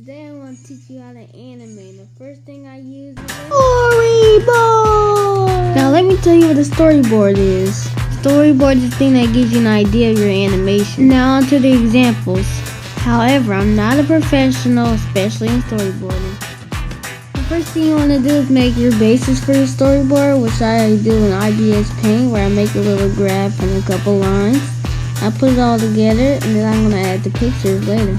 Today I'm going to teach you how to animate. The first thing I use is storyboard. Now let me tell you what a storyboard is. Storyboard is the thing that gives you an idea of your animation. Now on to the examples. However, I'm not a professional, especially in storyboarding. The first thing you want to do is make your basis for your storyboard, which I do in IBS Paint, where I make a little graph and a couple lines. I put it all together, and then I'm going to add the pictures later.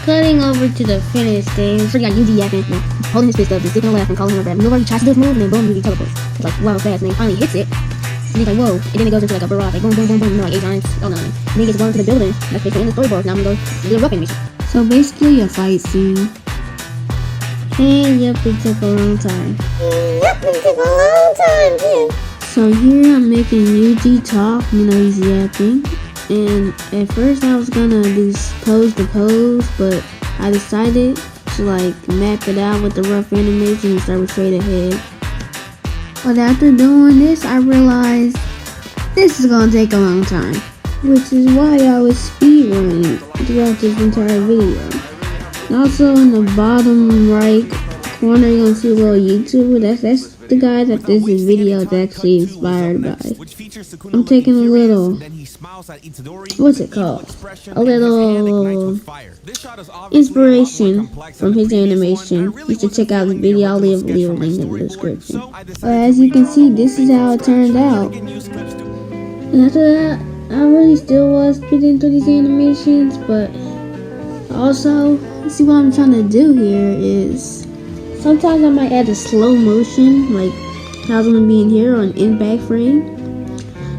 Cutting over to the finished thing. So you got UG yapping, holding his fist up, just zipping left and calling him a grab. Nobody tries to do this move, and then boom, UG teleports. It's like wow, fast, and then he finally hits it. And he's like, whoa. And then it goes into like a barrage, like boom, boom, boom, boom, like 8 times. Oh no. And then he gets going to the building. That's basically in the storyboard. Now I'm going to go do a rough animation. So basically a fight scene. And yep, it took a long time. So here I'm making UG talk, he's yapping. And at first I was gonna do pose to pose, but I decided to map it out with the rough animation and start with straight ahead. But after doing this, I realized this is gonna take a long time, which is why I was speedrunning throughout this entire video. And also in the bottom right corner, you're gonna see a little YouTuber. That's the guy that this video is actually inspired by. I'm taking a little, what's it called? A little inspiration from his animation. You should check out the video. I'll leave a link in the description. As you can see, this is how it turned out. And after that, I really still was getting through these animations, but also, see what I'm trying to do here is sometimes I might add a slow motion, like how it's going to be in here, or an in-back frame.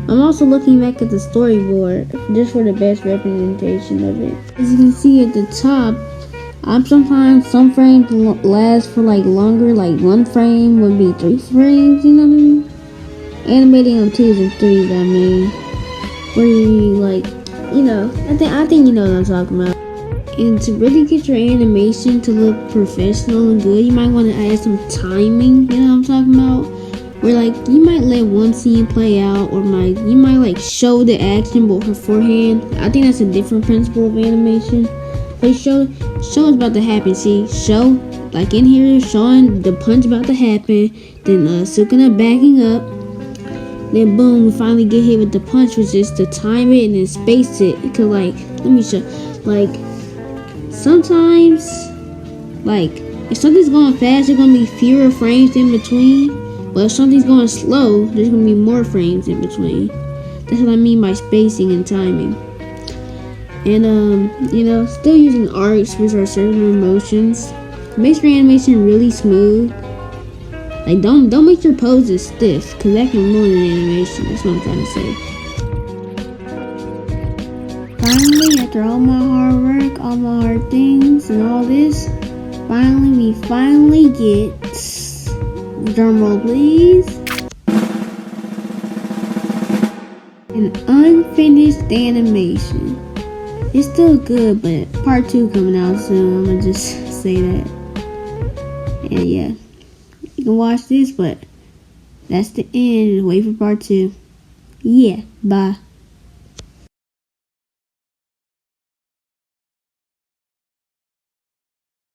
I'm also looking back at the storyboard just for the best representation of it. As you can see at the top, sometimes some frames last for longer, like one frame would be 3 frames, you know what I mean? Animating on 2s and 3s, I mean. Where you I think you know what I'm talking about. And to really get your animation to look professional and good, you might want to add some timing, you know what I'm talking about? Where you might let one scene play out, or you might show the action beforehand. I think that's a different principle of animation. But show is about to happen. See, show, in here, showing the punch about to happen, then Sukuna backing up, then boom, we finally get hit with the punch, which is to time it and then space it. Because let me show, sometimes, if something's going fast, there's going to be fewer frames in between. But if something's going slow, there's going to be more frames in between. That's what I mean by spacing and timing. And, still using arcs, which are circular motions. Makes your animation really smooth. Don't make your poses stiff, because that can ruin an animation. That's what I'm trying to say. Finally, after all my hard work, all my hard things, and all this, we finally get, drumroll please, an unfinished animation. It's still good, but part 2 coming out soon. I'm gonna just say that. And yeah, you can watch this, but that's the end. Wait for part 2. Yeah, bye.